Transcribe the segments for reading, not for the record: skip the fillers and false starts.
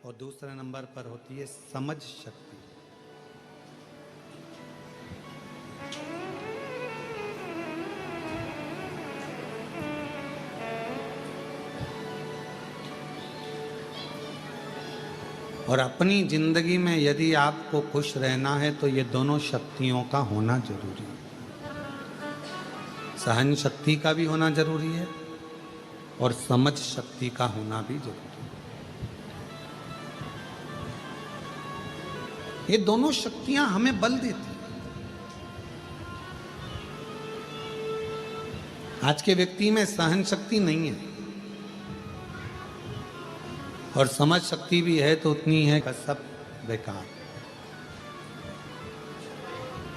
और दूसरे नंबर पर होती है समझ शक्ति। और अपनी जिंदगी में यदि आपको खुश रहना है तो ये दोनों शक्तियों का होना जरूरी है। सहन शक्ति का भी होना जरूरी है और समझ शक्ति का होना भी जरूरी है। ये दोनों शक्तियां हमें बल देती हैं। आज के व्यक्ति में सहन शक्ति नहीं है और समझ शक्ति भी है तो उतनी है कि सब बेकार।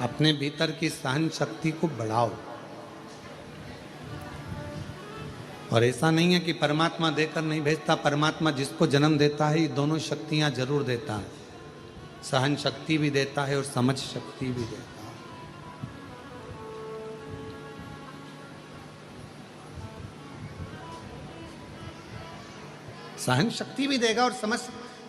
अपने भीतर की सहन शक्ति को बढ़ाओ। और ऐसा नहीं है कि परमात्मा देकर नहीं भेजता, परमात्मा जिसको जन्म देता है ये दोनों शक्तियां जरूर देता है। सहन शक्ति भी देता है और समझ शक्ति भी देता है। सहन शक्ति भी देगा और समझ,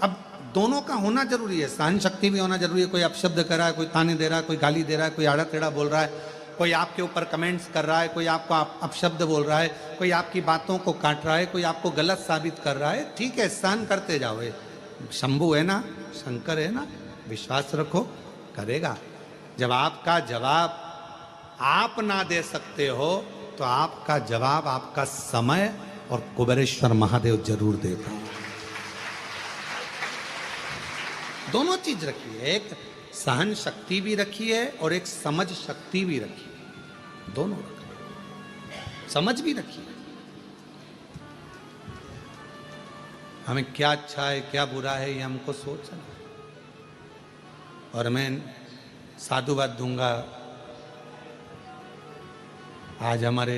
अब दोनों का होना जरूरी है। सहन शक्ति भी होना जरूरी है। कोई अपशब्द कर रहा है, कोई ताने दे रहा है, कोई गाली दे रहा है, कोई आड़ा टेढ़ा बोल रहा है, कोई आपके ऊपर कमेंट्स कर रहा है, कोई आपको अपशब्द बोल रहा है, कोई आपकी बातों को काट रहा है, कोई आपको गलत साबित कर रहा है। ठीक है, सहन करते जाओ। शंभू है ना, शंकर है ना, विश्वास रखो, करेगा। जब आपका जवाब आप ना दे सकते हो तो आपका जवाब आपका समय और कुबेरेश्वर महादेव जरूर देगा। दोनों चीज रखी है, एक सहन शक्ति भी रखी है और एक समझ शक्ति भी रखी है। दोनों रखी, समझ भी रखी है। हमें क्या अच्छा है क्या बुरा है ये हमको सोचना। और मैं साधुवाद दूंगा। आज हमारे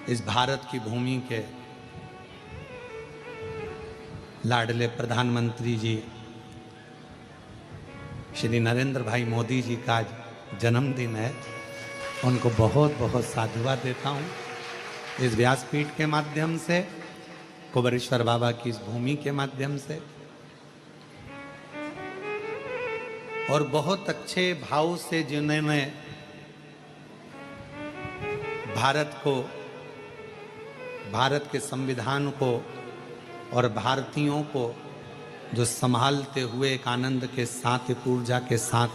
इस भारत की भूमि के लाडले प्रधानमंत्री जी श्री नरेंद्र भाई मोदी जी का आज जन्मदिन है। उनको बहुत बहुत साधुवाद देता हूँ इस व्यासपीठ के माध्यम से, कुबेरेश्वर बाबा की इस भूमि के माध्यम से। और बहुत अच्छे भाव से जिन्होंने भारत को, भारत के संविधान को और भारतीयों को जो संभालते हुए एक आनंद के साथ, एक ऊर्जा के साथ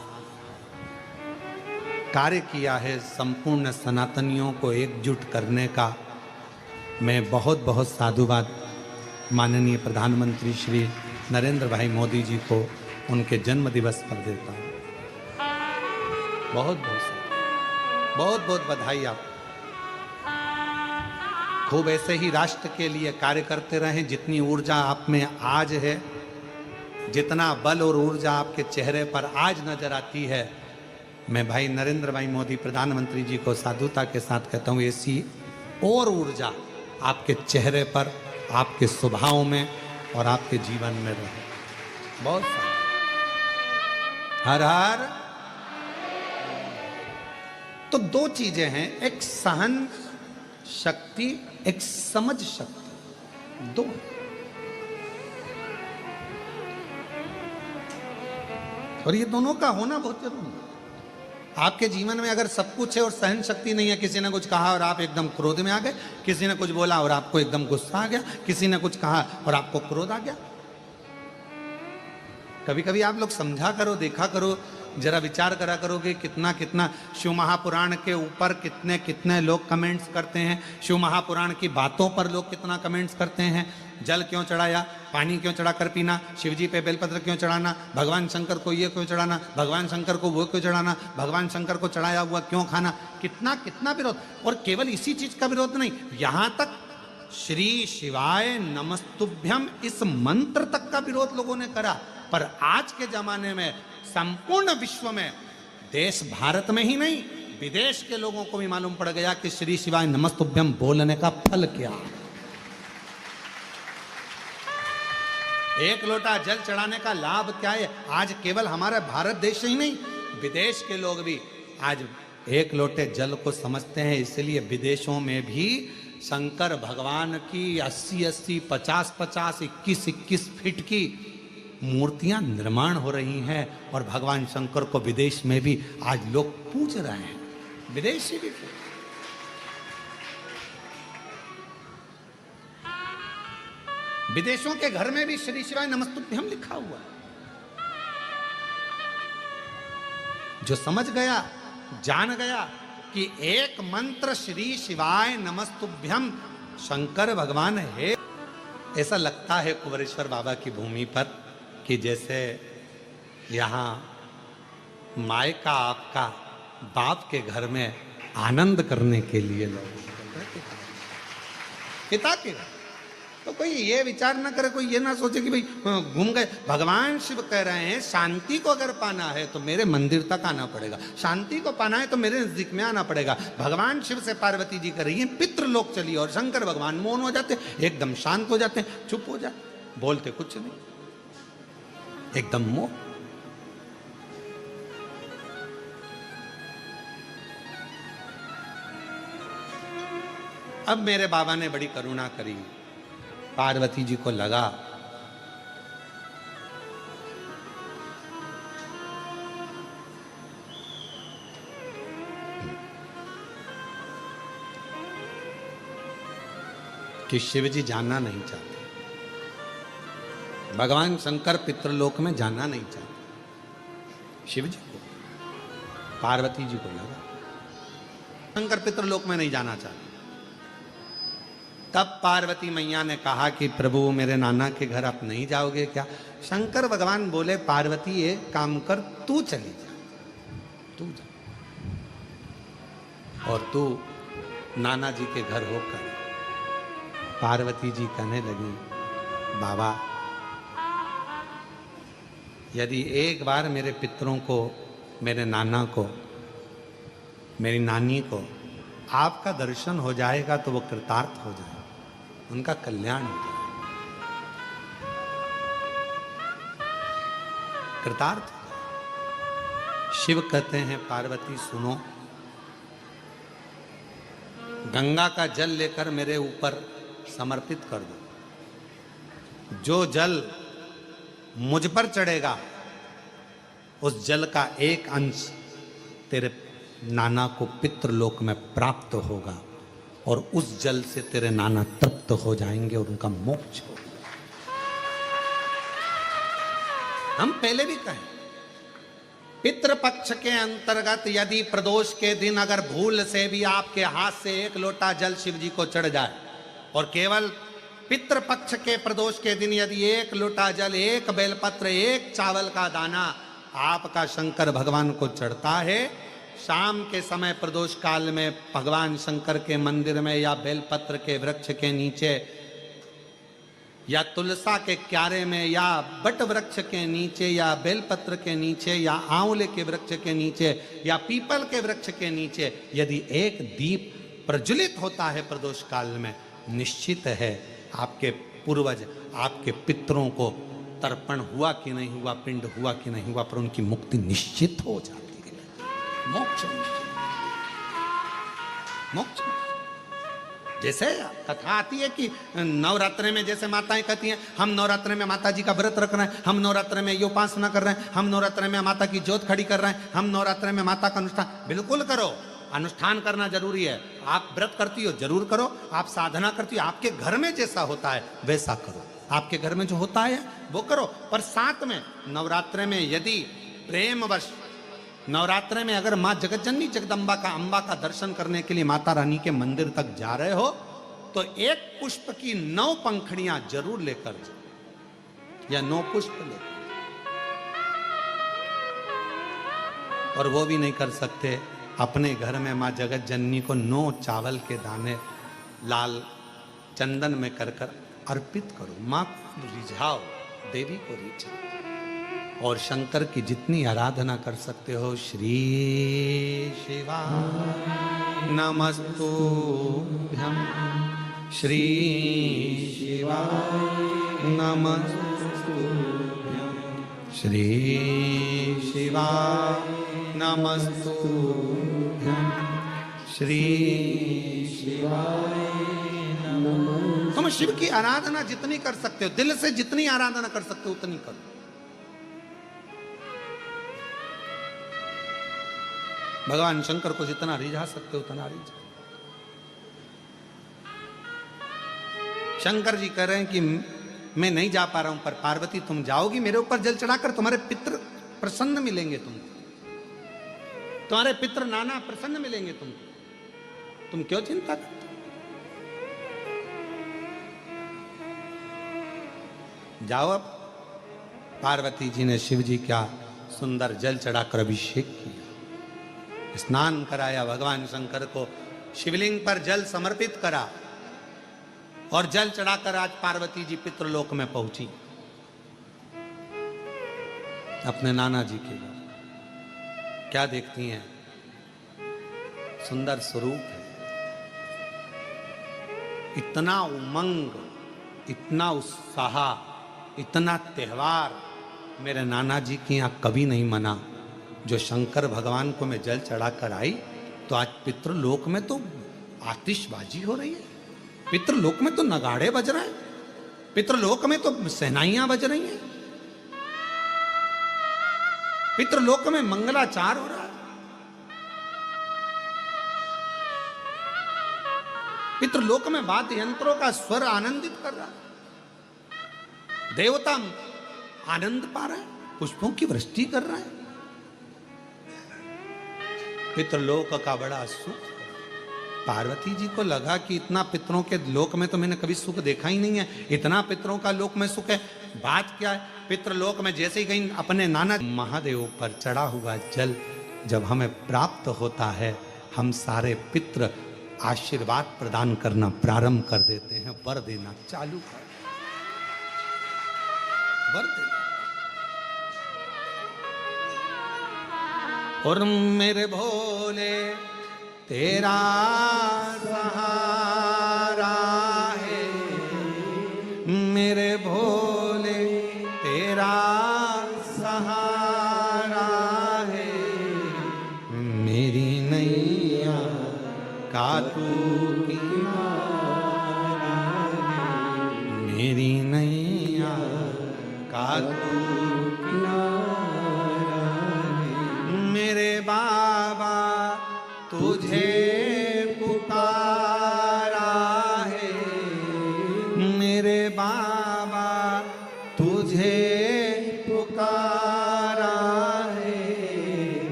कार्य किया है, संपूर्ण सनातनियों को एकजुट करने का, मैं बहुत बहुत साधुवाद माननीय प्रधानमंत्री श्री नरेंद्र भाई मोदी जी को उनके जन्म दिवस पर देता हूँ। बहुत बहुत बहुत बधाई। आप खूब ऐसे ही राष्ट्र के लिए कार्य करते रहें। जितनी ऊर्जा आप में आज है, जितना बल और ऊर्जा आपके चेहरे पर आज नजर आती है, मैं भाई नरेंद्र भाई मोदी प्रधानमंत्री जी को साधुता के साथ कहता हूँ, ऐसी और ऊर्जा आपके चेहरे पर, आपके स्वभाव में और आपके जीवन में रहे। बहुत हर हर। तो दो चीजें हैं, एक सहन शक्ति, एक समझ शक्ति, दो। और ये दोनों का होना बहुत जरूरी है। आपके जीवन में अगर सब कुछ है और सहन शक्ति नहीं है, किसी ने कुछ कहा और आप एकदम क्रोध में आ गए, किसी ने कुछ बोला और आपको एकदम गुस्सा आ गया, किसी ने कुछ कहा और आपको क्रोध आ गया। कभी कभी आप लोग समझा करो, देखा करो, जरा विचार करा करो कि कितना कितना शिव महापुराण के ऊपर कितने कितने लोग कमेंट्स करते हैं, शिव महापुराण की बातों पर लोग कितना कमेंट्स करते हैं। जल क्यों चढ़ाया, पानी क्यों चढ़ाकर पीना, शिव जी पे बेलपत्र क्यों चढ़ाना, भगवान शंकर को ये क्यों चढ़ाना, भगवान शंकर को वो क्यों चढ़ाना, भगवान शंकर को चढ़ाया हुआ क्यों खाना, कितना कितना विरोध। और केवल इसी चीज का विरोध नहीं, यहां तक श्री शिवाय नमस्तुभ्यम इस मंत्र तक का विरोध लोगों ने करा। पर आज के जमाने में संपूर्ण विश्व में, देश भारत में ही नहीं विदेश के लोगों को भी मालूम पड़ गया कि श्री शिवाय नमस्तुभ्यम बोलने का फल क्या। एक लोटा जल चढ़ाने का लाभ क्या है। आज केवल हमारा भारत देश ही नहीं, विदेश के लोग भी आज एक लोटे जल को समझते हैं। इसलिए विदेशों में भी शंकर भगवान की 80-80, 50-50, 21-21 फीट की मूर्तियां निर्माण हो रही हैं और भगवान शंकर को विदेश में भी आज लोग पूज रहे हैं, विदेशी भी पूज। विदेशों के घर में भी श्री शिवाय नमस्तुभ्यम लिखा हुआ है। जो समझ गया, जान गया कि एक मंत्र श्री शिवाय नमस्तुभ्यम शंकर भगवान है, ऐसा लगता है कुंवरेश्वर बाबा की भूमि पर कि जैसे यहाँ मायका आपका बाप के घर में आनंद करने के लिए लोग पिता के घर। तो कोई ये विचार ना करे, कोई ये ना सोचे कि भाई घूम गए। भगवान शिव कह रहे हैं शांति को अगर पाना है तो मेरे मंदिर तक आना पड़ेगा, शांति को पाना है तो मेरे नजदीक में आना पड़ेगा। भगवान शिव से पार्वती जी कर रही है पितृलोक चली और शंकर भगवान मौन हो जाते, एकदम शांत हो जाते, चुप हो जाते, बोलते कुछ नहीं, एकदम मोह। अब मेरे बाबा ने बड़ी करुणा करी, पार्वती जी को लगा कि शिव जी जाना नहीं चाहते, भगवान शंकर पितृलोक में जाना नहीं चाहते। शिव जी को, पार्वती जी को लगा शंकर पितृलोक में नहीं जाना चाहते। तब पार्वती मैया ने कहा कि प्रभु मेरे नाना के घर आप नहीं जाओगे क्या? शंकर भगवान बोले पार्वती एक काम कर, तू चली जा, तू जा और तू नाना जी के घर होकर। पार्वती जी कहने लगी बाबा यदि एक बार मेरे पितरों को, मेरे नाना को, मेरी नानी को आपका दर्शन हो जाएगा तो वो कृतार्थ हो जाएगा, उनका कल्याण हो जाएगा, कृतार्थ हो जाएगा। शिव कहते हैं पार्वती सुनो, गंगा का जल लेकर मेरे ऊपर समर्पित कर दो। जो जल मुझ पर चढ़ेगा उस जल का एक अंश तेरे नाना को पितृलोक में प्राप्त होगा और उस जल से तेरे नाना तृप्त हो जाएंगे और उनका मोक्ष होगा। हम पहले भी कहें पितृपक्ष के अंतर्गत यदि प्रदोष के दिन अगर भूल से भी आपके हाथ से एक लोटा जल शिव जी को चढ़ जाए और केवल पितृपक्ष के प्रदोष के दिन यदि एक लोटा जल, एक बेलपत्र, एक चावल का दाना आपका शंकर भगवान को चढ़ता है, शाम के समय प्रदोष काल में भगवान शंकर के मंदिर में या बेलपत्र के वृक्ष के नीचे या तुलसा के क्यारे में या बट वृक्ष के नीचे या बेलपत्र के नीचे या आंवले के वृक्ष के नीचे या पीपल के वृक्ष के नीचे यदि एक दीप प्रज्वलित होता है प्रदोष काल में, निश्चित है आपके पूर्वज, आपके पितरों को तर्पण हुआ कि नहीं हुआ, पिंड हुआ कि नहीं हुआ, पर उनकी मुक्ति निश्चित हो जाती है, मोक्ष निश्चित, मोक्ष। जैसे कथा आती है कि नवरात्रि में जैसे माताएं कहती हैं हम नवरात्रि में माता जी का व्रत रख रहे हैं, हम नवरात्रि में ये उपासना कर रहे हैं, हम नवरात्रि में माता की ज्योत खड़ी कर रहे हैं, हम नवरात्रि में माता का अनुष्ठान। बिल्कुल करो, अनुष्ठान करना जरूरी है। आप व्रत करती हो जरूर करो, आप साधना करती हो, आपके घर में जैसा होता है वैसा करो, आपके घर में जो होता है वो करो। पर साथ में नवरात्रि में यदि प्रेमवश नवरात्रि में अगर माँ जगतजननी जगदम्बा का, अम्बा का दर्शन करने के लिए माता रानी के मंदिर तक जा रहे हो तो एक पुष्प की 9 पंखुड़ियां जरूर लेकर जाओ या 9 पुष्प लेकर। और वो भी नहीं कर सकते, अपने घर में माँ जगत जननी को 9 चावल के दाने लाल चंदन में कर कर अर्पित करो, माँ को रिझाओ, देवी को रिझाओ। और शंकर की जितनी आराधना कर सकते हो, श्री शिवाय नमस्तुभ्यम, श्री शिवाय नमस्तुभ्यम, श्री शिवाय नमस्तुभ्यम, श्री शिवाय नमः। तुम शिव की आराधना जितनी कर सकते हो, दिल से जितनी आराधना कर सकते हो उतनी करो। भगवान शंकर को जितना रिझा सकते हो उतना रिझा। शंकर जी कह रहे हैं कि मैं नहीं जा पा रहा हूं, पर पार्वती तुम जाओगी मेरे ऊपर जल चढ़ाकर, तुम्हारे पितृ प्रसन्न मिलेंगे, तुम्हारे पितृ नाना प्रसन्न मिलेंगे तुमको, तुम क्यों चिंता करते हो? जाओ। अब पार्वती जी ने शिव जी का सुंदर जल चढ़ाकर अभिषेक किया, स्नान कराया, भगवान शंकर को शिवलिंग पर जल समर्पित करा और जल चढ़ाकर आज पार्वती जी पितृलोक में पहुंची अपने नाना जी के घर। क्या देखती हैं? सुंदर स्वरूप है, इतना उमंग, इतना उत्साह, इतना त्योहार मेरे नाना जी के यहाँ कभी नहीं मना। जो शंकर भगवान को मैं जल चढ़ाकर आई तो आज पितृलोक में तो आतिशबाजी हो रही है, पितृलोक में तो नगाड़े बज रहे हैं, पितृलोक में तो सहनाइयां बज रही हैं, पितृलोक में मंगलाचार हो रहा है, पितृलोक में वाद्य यंत्रों का स्वर आनंदित कर रहा है, देवता आनंद पा रहे हैं, पुष्पों की वृष्टि कर रहे हैं। पितृलोक का बड़ा सुख। पार्वती जी को लगा कि इतना पितरों के लोक में तो मैंने कभी सुख देखा ही नहीं है, इतना पितरों का लोक में सुख है। बात क्या है? पितृलोक में जैसे ही कहीं अपने नाना महादेव पर चढ़ा हुआ जल जब हमें प्राप्त होता है, हम सारे पितृ आशीर्वाद प्रदान करना प्रारंभ कर देते हैं, वर देना चालू कर, वर देना। और मेरे भोले तेरा सहारा है, मेरे भोले तेरा सहारा है, मेरी नैया का तू किनारा है, मेरी नैया का तू किनारा है, मेरे बाबा तुझे पुकारा है, मेरे बाबा तुझे पुकारा है,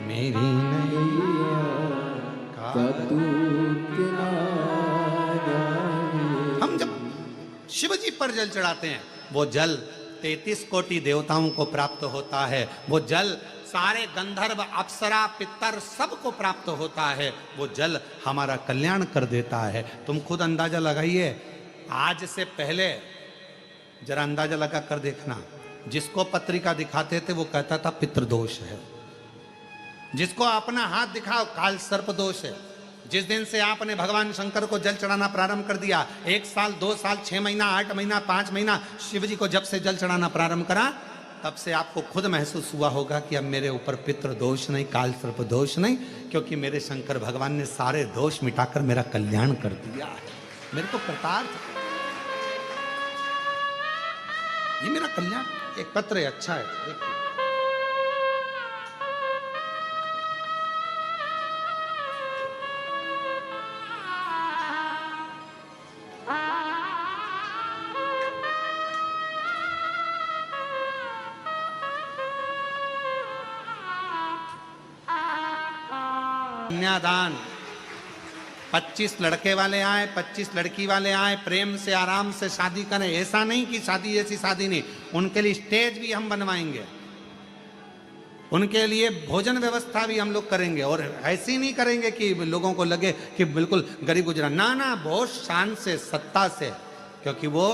मेरी नैया का तू किनारा है। हम जब शिव जी पर जल चढ़ाते हैं, वो जल 33 कोटि देवताओं को प्राप्त होता है, वो जल सारे गंधर्व अप्सरा पितर सबको प्राप्त होता है, वो जल हमारा कल्याण कर देता है। तुम खुद अंदाजा लगाइए, आज से पहले जरा अंदाजा लगा कर देखना, जिसको पत्रिका दिखाते थे वो कहता था पितृदोष है, जिसको अपना हाथ दिखाओ काल सर्प दोष है। जिस दिन से आपने भगवान शंकर को जल चढ़ाना प्रारंभ कर दिया, 1 साल 2 साल 6 महीना 8 महीना 5 महीना शिव जी को जब से जल चढ़ाना प्रारंभ करा, तब से आपको खुद महसूस हुआ होगा कि अब मेरे ऊपर पितृ दोष नहीं, काल सर्प दोष नहीं, क्योंकि मेरे शंकर भगवान ने सारे दोष मिटाकर मेरा कल्याण कर दिया है, मेरे को कृतार्थ, ये मेरा कल्याण। एक पत्र है, अच्छा है, देखिए। कन्यादान, 25 लड़के वाले आए, 25 लड़की वाले आए, प्रेम से आराम से शादी करें। ऐसा नहीं कि शादी ऐसी शादी नहीं, उनके लिए स्टेज भी हम बनवाएंगे, उनके लिए भोजन व्यवस्था भी हम लोग करेंगे, और ऐसी नहीं करेंगे कि लोगों को लगे कि बिल्कुल गरीब गुजरा, ना ना, बहुत शान से, सत्ता से, क्योंकि वो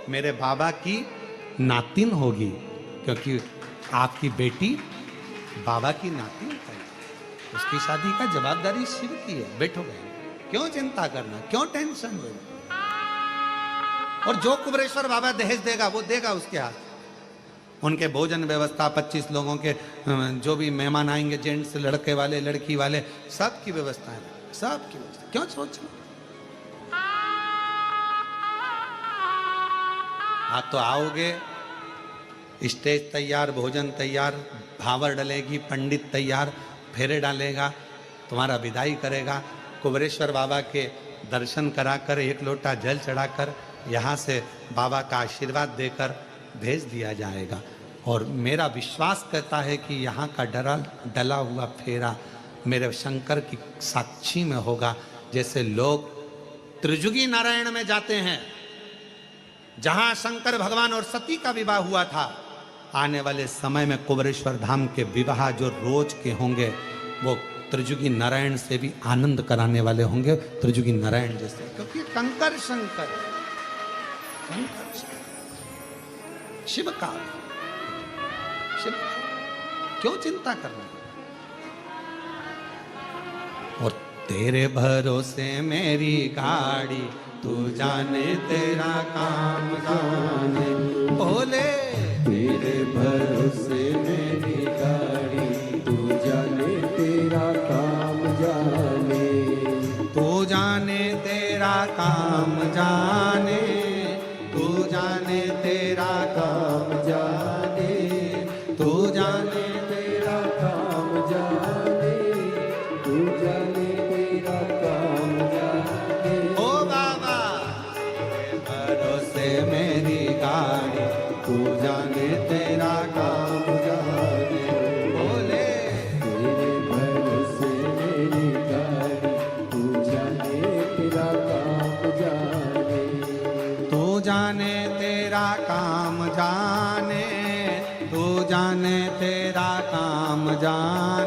मेरे बाबा की नातिन होगी, क्योंकि आपकी बेटी बाबा की नातिन है, उसकी शादी का जवाबदारी शिव की है। बैठो गए, क्यों चिंता करना, क्यों टेंशन लेना। और जो कुबरेश्वर बाबा दहेज देगा वो देगा उसके हाथ। उनके भोजन व्यवस्था, 25 लोगों के जो भी मेहमान आएंगे, जेंट्स, लड़के वाले, लड़की वाले, सब की व्यवस्था है। सबकी व्यवस्था, क्यों सोच लो। हाँ तो आओगे, स्टेज तैयार, भोजन तैयार, भावर डलेगी, पंडित तैयार, फेरे डालेगा, तुम्हारा विदाई करेगा, कुबेरेश्वर बाबा के दर्शन कराकर, एक लोटा जल चढ़ाकर, यहाँ से बाबा का आशीर्वाद देकर भेज दिया जाएगा। और मेरा विश्वास कहता है कि यहाँ का डला हुआ फेरा मेरे शंकर की साक्षी में होगा। जैसे लोग त्रिजुगी नारायण में जाते हैं, जहां शंकर भगवान और सती का विवाह हुआ था, आने वाले समय में कुबेरेश्वर धाम के विवाह जो रोज के होंगे वो त्रिजुगी नारायण से भी आनंद कराने वाले होंगे, त्रिजुगी नारायण जैसे, क्योंकि कंकर शंकर शिव का, शिव क्यों चिंता करना। और तेरे भरोसे मेरी गाड़ी, तू जाने तेरा काम जाने, बोले तेरे भरोसे मेरी गाड़ी, तू जाने तेरा काम जाने, तू जाने तेरा काम जाने, तू जाने तेरा काम जाने, तू जाने तेरा काम जाने, तू जाने तेरा काम जाने। ओ बाबा भरोसे मेरी गाड़ी, तू जाने तेरा काम जाने, बोले तेरे भरोसे मेरी गाड़ी, तू जाने तेरा काम जाने, तू जाने तेरा काम जाने, तू जाने तेरा काम जाने।